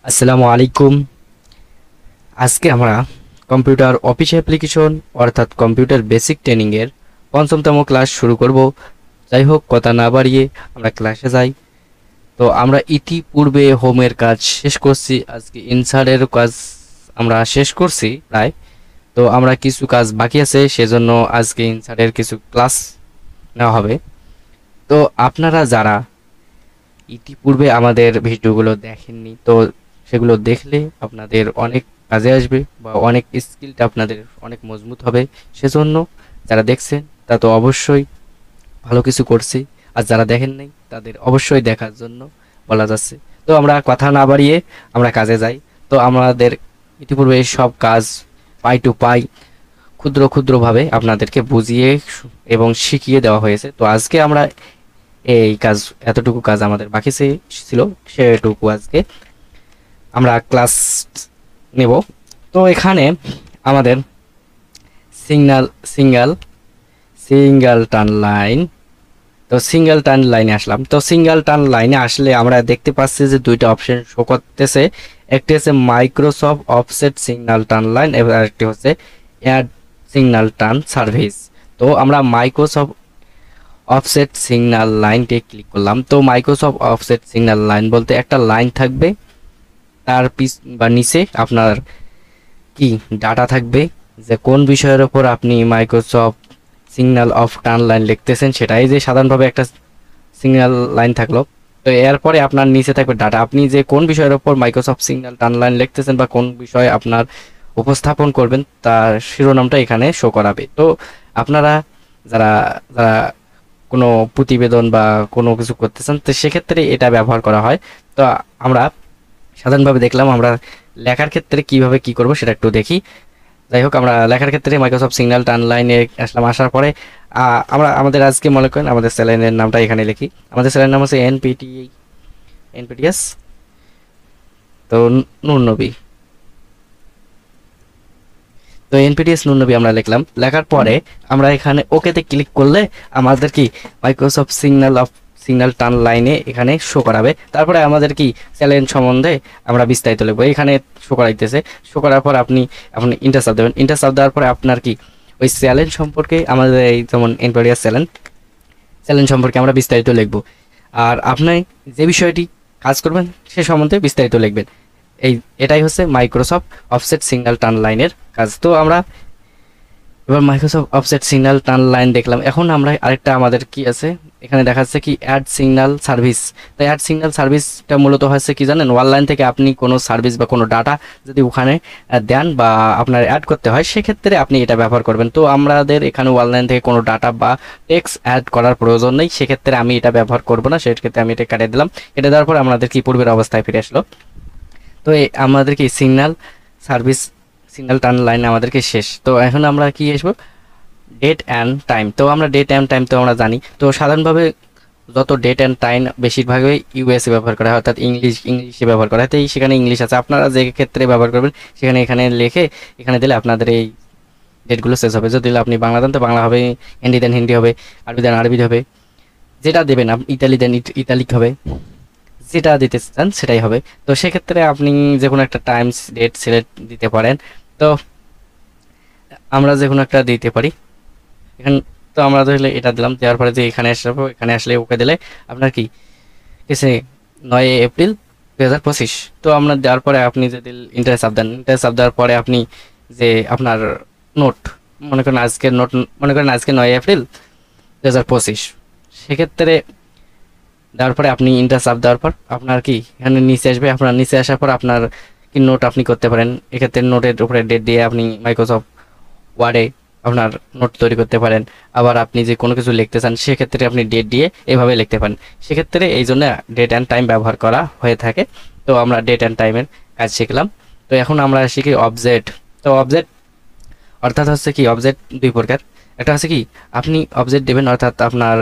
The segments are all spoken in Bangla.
আসসালামু আলাইকুম। আজকে আমরা কম্পিউটার অফিস অ্যাপ্লিকেশন অর্থাৎ কম্পিউটার বেসিক ট্রেনিং এর পঞ্চমতম ক্লাস শুরু করব। যাই হোক, কথা না বাড়িয়ে আমরা ক্লাসে যাই। তো আমরা ইতিপূর্বে হোমের কাজ শেষ করছি, আজকে ইনসার্টের কাজ আমরা শেষ করছি প্রায়। তো আমরা কিছু কাজ বাকি আছে, সেজন্য আজকে ইনসার্টের কিছু ক্লাস নেওয়া হবে। তো আপনারা যারা ইতিপূর্বে আমাদের ভিডিওগুলো দেখেননি, তো সেগুলো দেখলে আপনাদের অনেক কাজে আসবে বা অনেক স্কিলটা আপনাদের অনেক মজবুত হবে। সেজন্য যারা দেখছেন তা তো অবশ্যই ভালো কিছু করছি, আর যারা দেখেন নাই তাদের অবশ্যই দেখার জন্য বলা যাচ্ছে। তো আমরা কথা না বাড়িয়ে আমরা কাজে যাই। তো আমাদের ইতিপূর্বে সব কাজ পাই টু পাই ক্ষুদ্র ক্ষুদ্রভাবে আপনাদেরকে বুঝিয়ে এবং শিখিয়ে দেওয়া হয়েছে। তো আজকে আমরা এই কাজ, এতটুকু কাজ আমাদের বাকি ছিল, সেটুকু আজকে আমরা ক্লাস নেব। তো এখানে আমাদের signal single single turn line, তো সিঙ্গেল টার্ন লাইনে আসলাম। তো সিঙ্গেল টার্ন লাইনে আসলে আমরা দেখতে পাচ্ছি যে দুইটা অপশন শো করতেছে। একটি হচ্ছে Microsoft offset signal turn line এবং আরেকটি হচ্ছে অ্যাড সিগন্যাল টার্ন সার্ভিস। তো আমরা মাইক্রোসফট অফসেট সিগন্যাল লাইনটি ক্লিক করলাম। তো মাইক্রোসফট অফসেট সিগন্যাল লাইন বলতে একটা লাইন থাকবে, তার পিছ বা নিচে আপনার কি ডাটা থাকবে, যে কোন বিষয়ের ওপর আপনি Microsoft signal off turn line লিখতেছেন, সেটাই যে সাধারণভাবে একটা সিগন্যাল লাইন থাকলো। তো এরপরে আপনার নিচে থাকবে ডাটা, আপনি যে কোন বিষয়ের ওপর মাইক্রোসফট সিগন্যাল টার্ন লাইন লিখতেছেন বা কোন বিষয়ে আপনার উপস্থাপন করবেন তার শিরোনামটা এখানে শো করাবে। তো আপনারা যারা যারা কোনো প্রতিবেদন বা কোনো কিছু করতেছেন, তো সেক্ষেত্রে এটা ব্যবহার করা হয়। তো আমরা সাধারণভাবে দেখলাম, আমরা লেখার ক্ষেত্রে কিভাবে কি করব সেটা একটু দেখি। যাই হোক, আমরা লেখার ক্ষেত্রে মাইক্রোসফট সিগন্যাল টার্ন লাইনে আসলাম। আসার পরে আমরা আমাদের আজকে মনে করেন আমাদের স্যালাইনের নামটা এখানে লিখি। আমাদের স্যালাইন নাম হচ্ছে এনপিটিএস, তো নুরনবী। তো এনপিটিএস নুরনবী আমরা লিখলাম। লেখার পরে আমরা এখানে ওকেতে ক্লিক করলে আমাদের কি মাইক্রোসফট সিগন্যাল টার্ন লাইনে এখানে শো করাবে। তারপরে আমাদের কি চ্যালেঞ্জ সম্বন্ধে আমরা বিস্তারিত লিখবো, এখানে শো করাইতেছে। শো করার পর আপনি আপনি ইন্টার চাপ দেবেন। ইন্টার চাপ দেওয়ার পরে আপনার কি ওই চ্যালেঞ্জ সম্পর্কে, আমাদের এই যেমন এনপিটিএস চ্যালেঞ্জ সম্পর্কে আমরা বিস্তারিত লিখবো। আর আপনি যে বিষয়টি কাজ করবেন সে সম্বন্ধে বিস্তারিত লিখবেন। এটাই হচ্ছে মাইক্রোসফট অফসেট সিগন্যাল টার্ন লাইনের কাজ। তো আমরা এবার Microsoft offset signal turn line দেখলাম। এখন আমরা আরেকটা আমাদের কি আছে, এখানে দেখাচ্ছে কি অ্যাড সিগন্যাল সার্ভিস। তো অ্যাড সিগন্যাল সার্ভিসটা মূলত হচ্ছে কি জানেন, অনলাইন থেকে আপনি কোনো সার্ভিস বা কোনো ডাটা যদি ওখানে দেন বা আপনার অ্যাড করতে হয়, সেক্ষেত্রে আপনি এটা ব্যবহার করবেন। তো আমাদের এখানে অনলাইন থেকে কোনো ডাটা বা টেক্সট অ্যাড করার প্রয়োজন নেই, সেক্ষেত্রে আমি এটা ব্যবহার করব না। সেক্ষেত্রে আমি এটা কেটে দিলাম। কেটে দেওয়ার পর আমাদের কি পূর্বের অবস্থায় ফিরে আসলো। তো আমাদের কি সার্ভিস সিগন্যাল টার্ন লাইন আমাদেরকে শেষ। তো এখন আমরা কি আসবো, ডেট অ্যান্ড টাইম। তো আমরা ডেট অ্যান্ড টাইম তো আমরা জানি। তো সাধারণভাবে যত ডেট অ্যান্ড টাইম বেশিরভাগই ইউএসএ ব্যবহার করা হয়, অর্থাৎ ইংলিশে ব্যবহার করা হয়। তো সেখানে ইংলিশ আছে, আপনারা যে ক্ষেত্রে ব্যবহার করবেন সেখানে এখানে লিখে এখানে দিলে আপনাদের এই ডেটগুলো শেষ হবে। যদি আপনি বাংলা দেন তো বাংলা হবে, হিন্দি দেন হিন্দি হবে, আরবি দেন আরবি হবে, যেটা দেবেন আপনি, ইতালি দেন ইতালিক হবে, যেটা দিতে চান সেটাই হবে। তো সেক্ষেত্রে আপনি যে কোনো একটা টাইমস ডেট সিলেক্ট দিতে পারেন। তো আমরা যে কোনো একটা দিতে পারি এখানে। তো আমরা তাহলে এটা দিলাম, দেওয়ার পরে যে এখানে আসবো, এখানে আসলে ওকে দিলে আপনার কি কিছু 9 এপ্রিল 2025। তো আমরা দেওয়ার পরে আপনি যদি ইন্টারেস্ট চাপ দেন, ইন্টারেস্ট চাপ দেওয়ার পরে আপনি যে আপনার নোট মনে করেন আজকের নোট, মনে করেন আজকে 9 এপ্রিল 2025, সেক্ষেত্রে দেওয়ার পরে আপনি ইন্টার চাপ দেওয়ার পর আপনার কি এখানে নিচে আসবে। আপনার নিচে আসার পর আপনার কি নোট আপনি করতে পারেন। এক্ষেত্রে নোটের উপরে ডেট দিয়ে আপনি মাইক্রোসফট ওয়ার্ডে আপনার নোট তৈরি করতে পারেন। আবার আপনি যে কোনো কিছু লিখতে চান সেক্ষেত্রে আপনি ডেট দিয়ে এভাবে লিখতে পারেন। সেক্ষেত্রে এই জন্য ডেট অ্যান্ড টাইম ব্যবহার করা হয়ে থাকে। তো আমরা ডেট অ্যান্ড টাইমের কাজ শিখলাম। তো এখন আমরা শিখি অবজেক্ট। তো অবজেক্ট অর্থাৎ হচ্ছে কি, অবজেক্ট দুই প্রকার। একটা হচ্ছে কি আপনি অবজেক্ট দেবেন, অর্থাৎ আপনার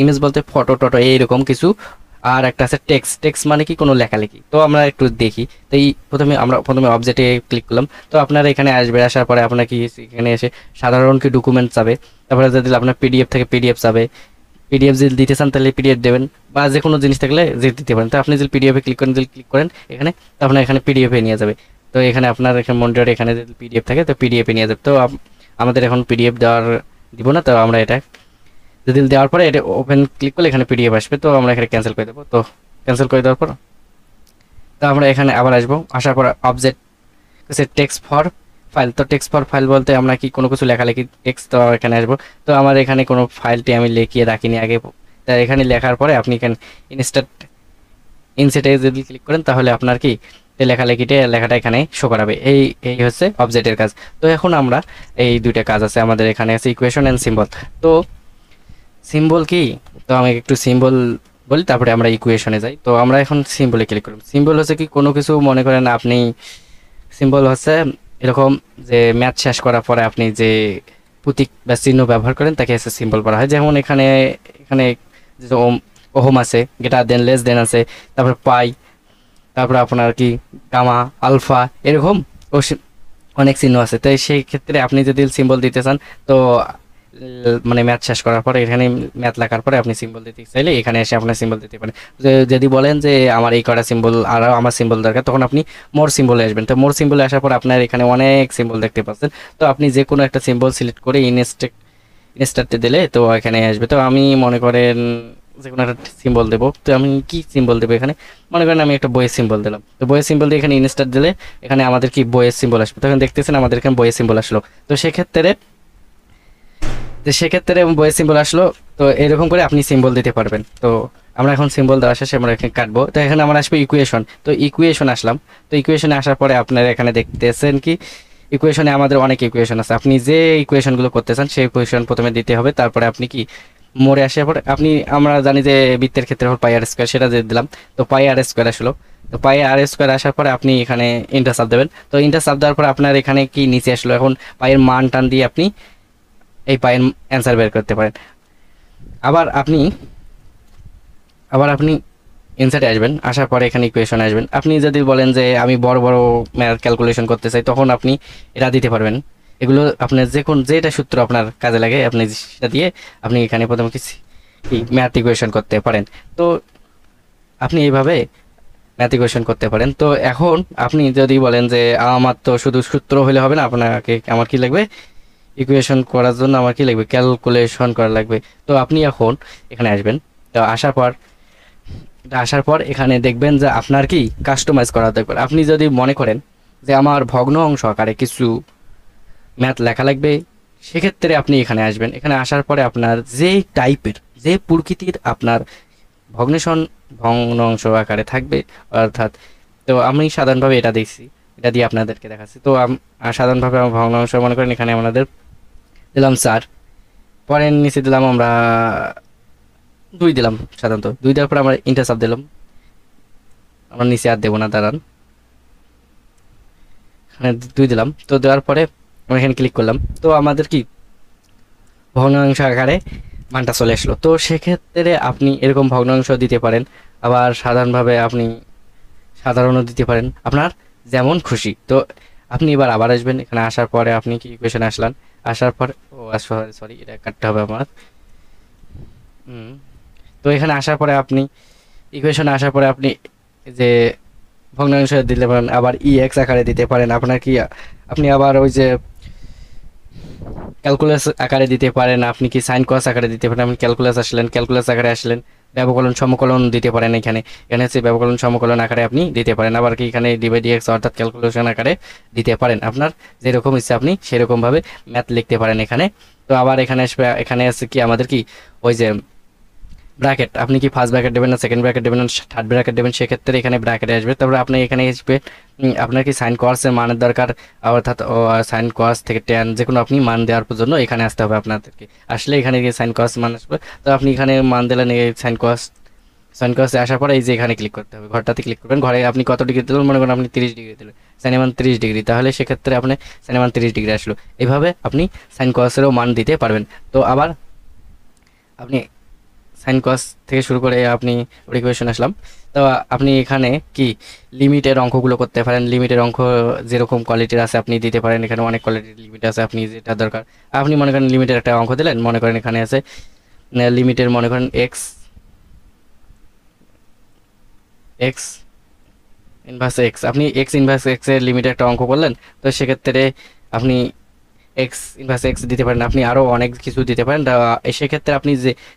ইমেজ বলতে ফটো টটো এইরকম কিছু। আর একটা আছে টেক্সট মানে কি কোনো লেখালেখি। তো আমরা একটু দেখি। তো এই প্রথমে অবজেক্টে ক্লিক করলাম। তো আপনার এখানে আসবে, আসার পরে আপনার কি এখানে এসে সাধারণ কি ডকুমেন্ট যাবে, তারপরে যদি আপনার পিডিএফ থেকে পিডিএফ যাবে, পিডিএফ যদি দিতে চান তাহলে পিডিএফ দেবেন, বা যে কোনো জিনিস থাকলে যে দিতে পারেন। তো আপনি যদি পিডিএফে ক্লিক করেন এখানে, তো আপনার এখানে পিডিএফে নিয়ে যাবে। তো এখানে আপনার এখানে মনিটরে এখানে যদি পিডিএফ থাকে তো পিডিএফে নিয়ে যাবে। তো আমাদের এখন পিডিএফ দেওয়ার দিব না, তো আমরা এটা যদি দেওয়ার পরে এটা ওপেন ক্লিক করলে এখানে পিডিএফ আসবে। তো আমরা এখানে ক্যান্সেল করে দেবো। তো ক্যান্সেল করে দেওয়ার পর তো আমরা এখানে আবার আসবো, আসার পর অবজেক্ট টেক্সট ফর ফাইল। তো টেক্সট ফর ফাইল বলতে আমরা কি কোনো কিছু লেখালেখি টেক্সট, তো এখানে আসবো। তো আমার এখানে কোনো ফাইলটি আমি লিখিয়ে রাখিনি আগে, তা এখানে লেখার পরে আপনি এখানে ইনসেটে যদি ক্লিক করেন তাহলে আপনার কি লেখাটা এখানে শো করাবে। এই হচ্ছে অবজেক্টের কাজ। তো এখন আমরা এই দুইটা কাজ আছে আমাদের, এখানে আছে ইকুয়েশন অ্যান্ড সিম্বল। তো সিম্বল কি, তো আমি একটু সিম্বল বলি তারপরে আমরা ইকুয়েশনে যাই। তো আমরা এখন সিম্বলে ক্লিক করব। সিম্বল হচ্ছে কি কোনো কিছু, মনে করেন আপনি সিম্বল হচ্ছে এরকম যে ম্যাথ শেষ করার পরে আপনি যে প্রতীক বা চিহ্ন ব্যবহার করেন তাকে হচ্ছে সিম্বল বলা হয়। যেমন এখানে এখানে যে ওহম আছে, গ্রেটার দেন, লেস দেন আছে, তারপর পাই, তারপর আপনার কি গামা, আলফা, এরকম অনেক চিহ্ন আছে। তো সেই ক্ষেত্রে আপনি যদি সিম্বল দিতে চান তো মানে ম্যাথ শেষ করার পরে এখানে ম্যাথ লেখার পরে আপনি সিম্বল দিতে চাইলে এখানে এসে আপনার সিম্বল দিতে পারেন। যদি বলেন যে আমার এই কটা সিম্বল আর আমার সিম্বল দরকার, তখন আপনি মোর সিম্বলে আসবেন। তো মোর সিম্বলে আসার পর আপনার এখানে অনেক সিম্বল দেখতে পাচ্ছেন। তো আপনি যে কোনো একটা সিম্বল সিলেক্ট করে ইনস্টার্টে দিলে তো এখানে আসবে। তো আমি মনে করেন যে কোনো একটা সিম্বল দেবো। তো আমি কি সিম্বল দেবো, এখানে মনে করেন আমি একটা বইয়ের সিম্বল দিলাম। তো বইয়ের সিম্বল দিয়ে এখানে ইনস্টার্ট দিলে এখানে আমাদের কি বইয়ের সিম্বল আসবে। তখন দেখতেছেন আমাদের এখানে বইয়ের সিম্বল আসলো। তো সেক্ষেত্রে বইয়ের সিম্বল আসলো। তো এরকম করে আপনি সিম্বল দিতে পারবেন। তো আমরা এখন সিম্বল দেওয়া শেষে আমরা এখানে কাটবো। তো এখানে আমরা আসবো ইকুয়েশন। তো ইকুয়েশন আসলাম। তো ইকুয়েশনে আসার পরে আপনারা এখানে দেখতেছেন কি ইকুয়েশনে আমাদের অনেক ইকুয়েশন আছে। আপনি যে ইকুয়েশনগুলো করতে চান সেই ইকুয়েশন প্রথমে দিতে হবে। তারপরে আপনি কি মোড়ে আসার পরে আমরা জানি যে বৃত্তের ক্ষেত্রে হল পাই আর স্কোয়ার, সেটা দিয়ে দিলাম। তো পাই আর স্কোয়ার আসলো। তো পাই আর স্কোয়ার আসার পরে আপনি এখানে ইন্টার চাপ দেবেন। তো ইন্টার চাপ দেওয়ার পর আপনার এখানে কি নিচে আসলো। এখন পাইয়ের মান টান দিয়ে আপনি এই পাইয়ের অ্যান্সার বের করতে পারেন। আবার আপনি ইনসার্টে আসবেন, আসার পরে এখানে ইকুয়েশনে আসবেন। আপনি যদি বলেন যে আমি বড় বড় ম্যাথ ক্যালকুলেশন করতে চাই, তখন আপনি এটা দিতে পারবেন। এগুলো আপনার যেটা সূত্র আপনার কাজে লাগে আপনি সেটা দিয়ে আপনি এখানে প্রথমে কি ম্যাথ ইকুয়েশন করতে পারেন। তো আপনি এইভাবে ম্যাথ ইকুয়েশন করতে পারেন। তো এখন আপনি যদি বলেন যে আমার তো শুধু সূত্র হলে হবে না, আমার কি লাগবে, ইকুয়েশন করার জন্য আমার কি লাগবে, ক্যালকুলেশন করা লাগবে। তো আপনি এখন এখানে আসবেন। তো আসার পর এখানে দেখবেন যে আপনার কি কাস্টমাইজ করা দরকার। আপনি যদি মনে করেন যে আমার ভগ্ন অংশ আকারে কিছু ম্যাথ লেখা লাগবে, সেক্ষেত্রে আপনি এখানে আসবেন। এখানে আসার পরে আপনার যে টাইপের, যে প্রকৃতির আপনার ভগ্ন অংশ আকারে থাকবে, অর্থাৎ তো আমি সাধারণভাবে এটা দেখছি, এটা দিয়ে আপনাদেরকে দেখাচ্ছি। তো সাধারণভাবে আমার ভগ্ন অংশ মনে করেন এখানে আমাদের দিলাম 4, পরে নিচে দিলাম আমরা 2 দিলাম। সাধারণত 2 দেওয়ার পর আমরা ইন্টার চাপ দিলাম। আমরা নিচে আর দেবো না, দাঁড়ান, এখানে 2 দিলাম। তো দেওয়ার পরে আমরা এখানে ক্লিক করলাম। তো আমাদের কি ভগ্নাংশ আকারে মানটা চলে আসলো। তো সেক্ষেত্রে আপনি এরকম ভগ্নাংশ দিতে পারেন, আবার সাধারণভাবে আপনি সাধারণও দিতে পারেন, আপনার যেমন খুশি। তো আপনি আবার আসবেন। এখানে আসার পরে আপনি কি ইকুয়েশনে আসলেন, আসার পর সরি এটা কাটতে হবে আমার। তো এখানে আসার পরে আপনি ইকুয়েশনে আসার পরে আপনি যে ভগ্নাংশ দিতে পারেন, আবার এক্স আকারে দিতে পারেন। আপনি আবার ওই যে ক্যালকুলাস আকারে দিতে পারেন, আপনি কি সাইন কস আকারে দিতে পারেন। আপনি ক্যালকুলাস আকারে আসলেন, ব্যবকলন সমকলন দিতে পারেন। এখানে হচ্ছে ব্যবকলন সমকলন আকারে আপনি দিতে পারেন। আবার কি এখানে ডিভাইড অর্থাৎ ক্যালকুলেশন আকারে দিতে পারেন। আপনার যেরকম ইচ্ছা আপনি সেরকম ভাবে ম্যাথ লিখতে পারেন এখানে। তো আবার এখানে আছে কি আমাদের কি ওই যে ব্র্যাকেট, আপনি কি ফার্স্ট ব্র্যাকেট দেবেন না সেকেন্ড ব্র্যাকেট দেবেন না থার্ড ব্র্যাকেট দেবেন, সেক্ষেত্রে এখানে ব্র্যাকেটে আসবে। তারপরে আপনি এখানে আসবে আপনার কি সাইন কসের মানের দরকার, অর্থাৎ সাইন কস থেকে ট্যান যে কোনো আপনি মান দেওয়ার জন্য এখানে আসতে হবে আপনাদেরকে। আসলে এখানে গিয়ে সাইন কস মান আসবে। তো আপনি এখানে মান দিলেন এই সাইন কসে আসার পরে এই যে এখানে ক্লিক করতে হবে, ঘরটাতে ক্লিক করবেন। ঘরে আপনি কত ডিগ্রি দিলেন, মনে করেন আপনি 30 ডিগ্রি দিলেন, সাইন মান 30 ডিগ্রি, তাহলে সেক্ষেত্রে আপনি সাইন মান 30 ডিগ্রি আসলো। এইভাবে আপনি সাইন কসেরও মান দিতে পারবেন। তো আবার আপনি সাইন কস থেকে শুরু করে আপনি ইকুয়েশন আসলাম। তো আপনি এখানে কি লিমিটের অঙ্কগুলো করতে পারেন। লিমিটের অঙ্ক যেরকম কোয়ালিটির আছে আপনি দিতে পারেন। এখানে অনেক কোয়ালিটির লিমিট আছে, আপনি যেটা দরকার আপনি মনে করেন লিমিটের একটা অঙ্ক দিলেন, মনে করেন এখানে আছে লিমিটের মনে করেন এক্স এক্স ইনভার্স এক্স, আপনি এক্স ইনভার্স এক্স এর লিমিটে একটা অঙ্ক করলেন, তো সেক্ষেত্রে আপনি এক্স ইনভার্স এক্স দিতে পারেন, আপনি আরও অনেক কিছু দিতে পারেন। সেক্ষেত্রে আপনি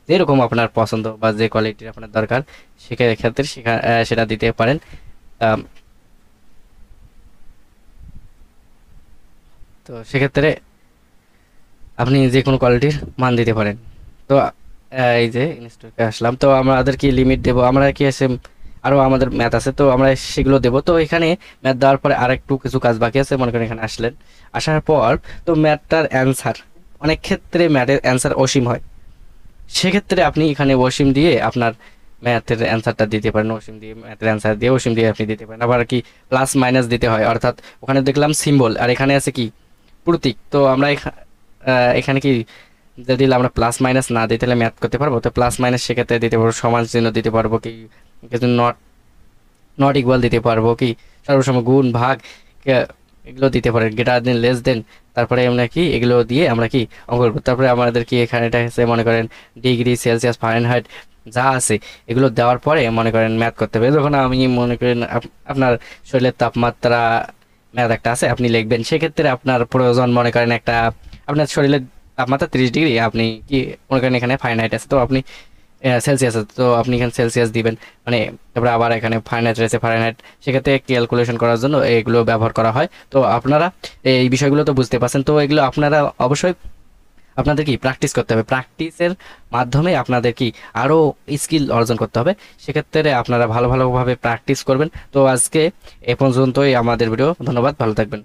যেরকম আপনার পছন্দ বা যে কোয়ালিটির আপনার দরকার সেক্ষেত্রে সেটা দিতে পারেন। আম, তো সেক্ষেত্রে আপনি যে কোনো কোয়ালিটির মান দিতে পারেন। তো এই যে ইনস্টকে আসলাম, তো আমাদের কি লিমিট দেবো, আমরা কি আছে আরও আমাদের ম্যাথ আছে, তো আমরা সেগুলো দেবো। তো এখানে ম্যাথ দেওয়ার পরে আর একটু কিছু কাজ বাকি আছে, মনে করেন এখানে আসলেন, আসার পর তো ম্যাথটার অ্যান্সার, অনেক ক্ষেত্রে ম্যাথের অ্যান্সার অসীম হয়, সেক্ষেত্রে আপনি এখানে অসীম দিয়ে আপনার ম্যাথের অ্যান্সারটা দিতে পারেন, অসীম দিয়ে ম্যাথের অ্যান্সার দিয়ে অসীম দিয়ে আপনি দিতে পারেন। আবার কি প্লাস মাইনাস দিতে হয়, অর্থাৎ ওখানে দেখলাম সিম্বল আর এখানে আছে কি প্রতীক, তো আমরা এখানে কি যদি আমরা প্লাস মাইনাস না দিই তাহলে ম্যাথ করতে পারবো, তো প্লাস মাইনাস সেক্ষেত্রে দিতে পারবো, সমান চিহ্ন দিতে পারবো, কি কিছু নট নট ইকুয়াল দিতে পারবো, কি সর্বসম গুণ ভাগ এগুলো দিতে পারেন, গ্রেটার দেন লেস দেন, তারপরে আমরা কি এগুলো দিয়ে আমরা কি অঙ্ক করবো। তারপরে আমাদের কি এখানে এটা আছে মনে করেন ডিগ্রি সেলসিয়াস ফারেনহাইট যা আছে এগুলো দেওয়ার পরে মনে করেন ম্যাথ করতে হবে। যখন আমি মনে করেন আপনার শরীরের তাপমাত্রা ম্যাথ একটা আছে আপনি লিখবেন, সেক্ষেত্রে আপনার প্রয়োজন মনে করেন একটা আপনার শরীরের তাপমাত্রা 30 ডিগ্রি, আপনি কি মনে করেন এখানে ফারেনহাইট আছে, তো আপনি সেলসিয়াস আছে, তো আপনি এখানে সেলসিয়াস দিবেন, মানে তারপরে আবার এখানে ফারেনহাইট রয়েছে ফারেনহাইট, সেক্ষেত্রে ক্যালকুলেশন করার জন্য এগুলো ব্যবহার করা হয়। তো আপনারা এই বিষয়গুলো তো বুঝতে পারছেন, তো এগুলো আপনারা অবশ্যই আপনাদের কি প্র্যাকটিস করতে হবে, প্র্যাকটিসের মাধ্যমে আপনাদের কি আরও স্কিল অর্জন করতে হবে, সেক্ষেত্রে আপনারা ভালোভাবে প্র্যাকটিস করবেন। তো আজকে এ পর্যন্তই আমাদের ভিডিও, ধন্যবাদ, ভালো থাকবেন।